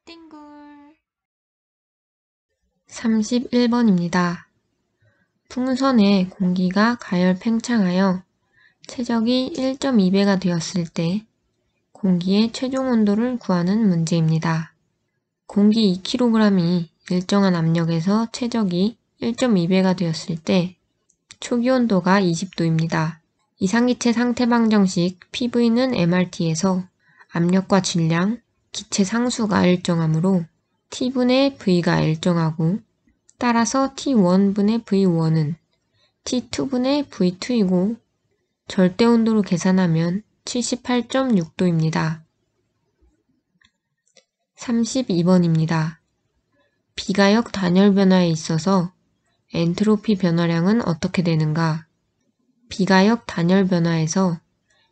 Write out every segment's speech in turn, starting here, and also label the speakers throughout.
Speaker 1: 띵굴 31번입니다. 풍선에 공기가 가열 팽창하여 최적이 1.2배가 되었을 때 공기의 최종 온도를 구하는 문제입니다. 공기 2kg이 일정한 압력에서 최적이 1.2배가 되었을 때 초기 온도가 20도입니다. 이상기체 상태 방정식 PV는 MRT에서 압력과 질량, 기체 상수가 일정하므로 T분의 V가 일정하고 따라서 T1분의 V1은 T2분의 V2이고 절대 온도로 계산하면 78.6도입니다. 32번입니다. 비가역 단열 변화에 있어서 엔트로피 변화량은 어떻게 되는가? 비가역 단열 변화에서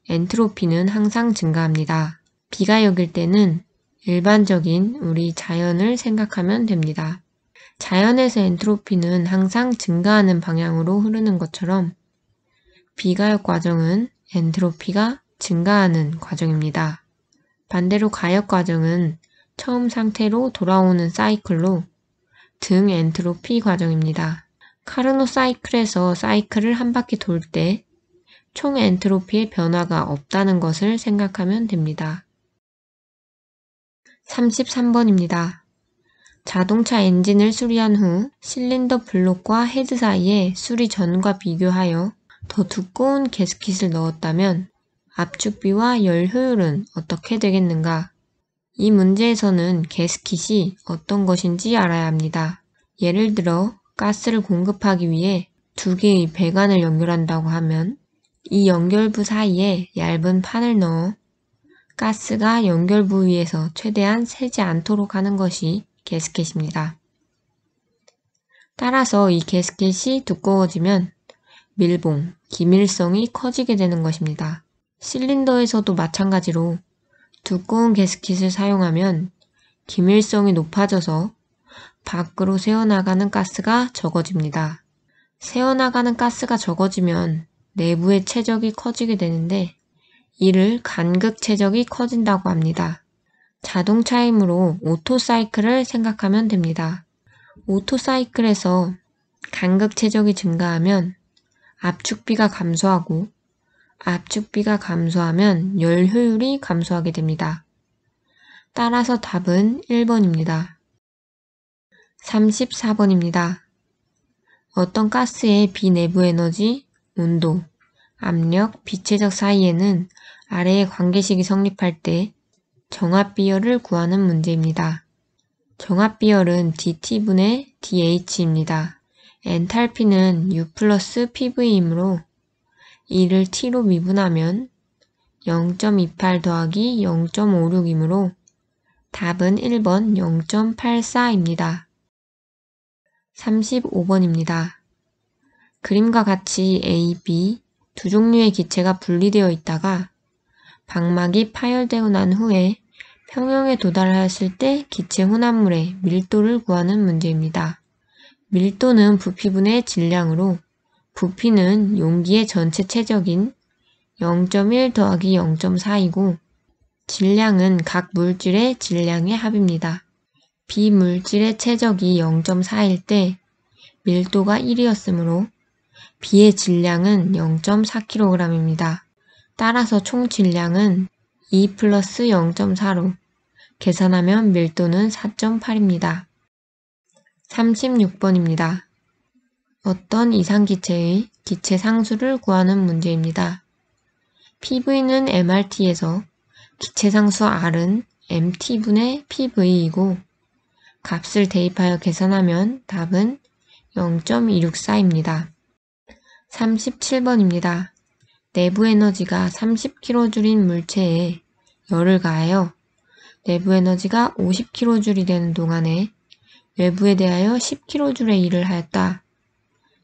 Speaker 1: 엔트로피는 항상 증가합니다. 비가역일 때는 일반적인 우리 자연을 생각하면 됩니다. 자연에서 엔트로피는 항상 증가하는 방향으로 흐르는 것처럼 비가역 과정은 엔트로피가 증가하는 과정입니다. 반대로 가역 과정은 처음 상태로 돌아오는 사이클로 등 엔트로피 과정입니다. 카르노 사이클에서 사이클을 한 바퀴 돌 때 총 엔트로피의 변화가 없다는 것을 생각하면 됩니다. 33번입니다. 자동차 엔진을 수리한 후 실린더 블록과 헤드 사이에 수리 전과 비교하여 더 두꺼운 가스킷을 넣었다면 압축비와 열 효율은 어떻게 되겠는가? 이 문제에서는 가스킷이 어떤 것인지 알아야 합니다. 예를 들어 가스를 공급하기 위해 두 개의 배관을 연결한다고 하면 이 연결부 사이에 얇은 판을 넣어 가스가 연결부 위에서 최대한 새지 않도록 하는 것이 가스켓입니다. 따라서 이 가스켓이 두꺼워지면 밀봉, 기밀성이 커지게 되는 것입니다. 실린더에서도 마찬가지로 두꺼운 가스켓을 사용하면 기밀성이 높아져서 밖으로 새어나가는 가스가 적어집니다. 새어나가는 가스가 적어지면 내부의 최적이 커지게 되는데 이를 간극 최적이 커진다고 합니다. 자동차이므로 오토사이클을 생각하면 됩니다. 오토사이클에서 간극 최적이 증가하면 압축비가 감소하고 압축비가 감소하면 열 효율이 감소하게 됩니다. 따라서 답은 1번입니다. 34번입니다. 어떤 가스의 비내부 에너지, 온도, 압력, 비체적 사이에는 아래의 관계식이 성립할 때 정합비열을 구하는 문제입니다. 정합비열은 dT분의 dH입니다. 엔탈피는 U 플러스 PV이므로 이를 T로 미분하면 0.28 더하기 0.56이므로 답은 1번 0.84입니다. 35번입니다. 그림과 같이 A, B 두 종류의 기체가 분리되어 있다가 방막이 파열되고 난 후에 평형에 도달하였을 때 기체 혼합물의 밀도를 구하는 문제입니다. 밀도는 부피분의 질량으로 부피는 용기의 전체 최적인 0.1 더하기 0.4이고 질량은 각 물질의 질량의 합입니다. 비물질의 최적이 0.4일 때 밀도가 1이었으므로 B의 질량은 0.4kg입니다. 따라서 총 질량은 2 플러스 0.4로 계산하면 밀도는 4.8입니다. 36번입니다. 어떤 이상기체의 기체 상수를 구하는 문제입니다. PV는 MRT에서 기체 상수 R은 MT분의 PV이고 값을 대입하여 계산하면 답은 0.264입니다. 37번입니다. 내부 에너지가 30kJ인 물체에 열을 가하여 내부 에너지가 50kJ이 되는 동안에 외부에 대하여 10kJ의 일을 하였다.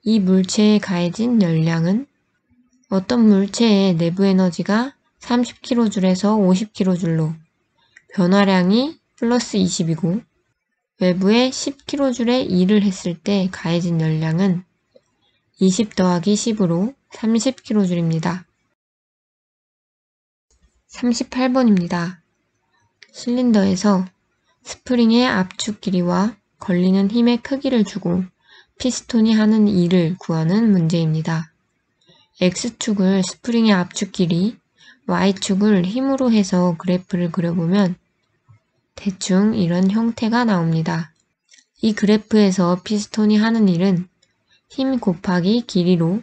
Speaker 1: 이 물체에 가해진 열량은 어떤 물체의 내부 에너지가 30kJ에서 50kJ로 변화량이 플러스 20이고 외부에 10kJ의 일을 했을 때 가해진 열량은 20 더하기 10으로 30kJ입니다. 38번입니다. 실린더에서 스프링의 압축 길이와 걸리는 힘의 크기를 주고 피스톤이 하는 일을 구하는 문제입니다. X축을 스프링의 압축 길이, Y축을 힘으로 해서 그래프를 그려보면 대충 이런 형태가 나옵니다. 이 그래프에서 피스톤이 하는 일은 힘 곱하기 길이로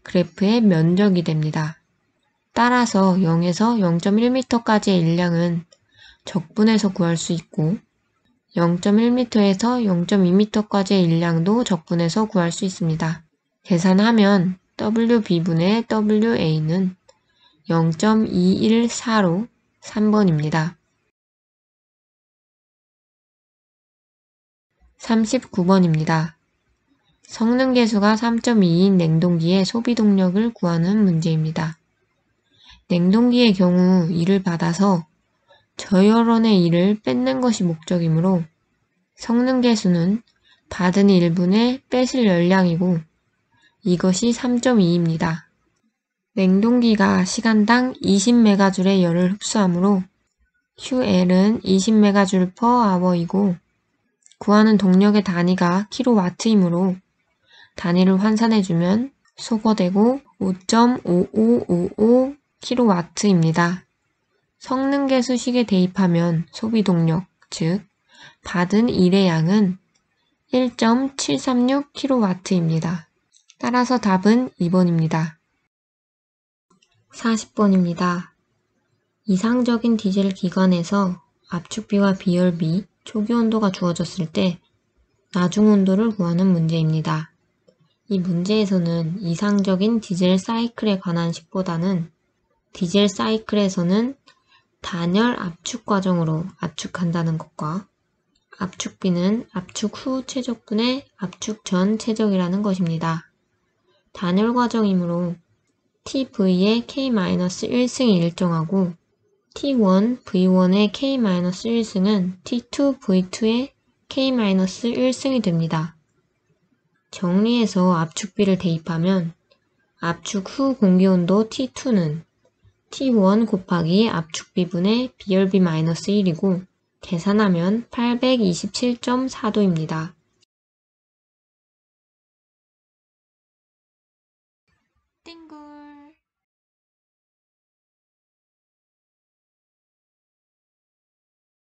Speaker 1: 그래프의 면적이 됩니다. 따라서 0에서 0.1m까지의 일량은 적분해서 구할 수 있고 0.1m에서 0.2m까지의 일량도 적분해서 구할 수 있습니다. 계산하면 WB분의 WA는 0.214로 3번입니다. 39번입니다. 성능계수가 3.2인 냉동기의 소비 동력을 구하는 문제입니다. 냉동기의 경우 이를 받아서 저열원의 일을 뺏는 것이 목적이므로 성능계수는 받은 1분의 뺏을 열량이고 이것이 3.2입니다. 냉동기가 시간당 20메가줄의 열을 흡수하므로 QL은 20메가줄/h이고 구하는 동력의 단위가 킬로와트이므로 단위를 환산해주면 소거되고 5.5555kW입니다. 성능계수식에 대입하면 소비동력, 즉 받은 일의 양은 1.736kW입니다. 따라서 답은 2번입니다. 40번입니다. 이상적인 디젤 기관에서 압축비와 비열비, 초기 온도가 주어졌을 때 나중 온도를 구하는 문제입니다. 이 문제에서는 이상적인 디젤 사이클에 관한 식보다는 디젤 사이클에서는 단열 압축 과정으로 압축한다는 것과 압축비는 압축 후 최적분의 압축 전 최적이라는 것입니다. 단열 과정이므로 TV의 K-1승이 일정하고 T1, V1의 K-1승은 T2, V2의 K-1승이 됩니다. 정리해서 압축비를 대입하면 압축 후 공기온도 T2는 T1 곱하기 압축비분의 비열비-1이고 계산하면 827.4도입니다. 띵구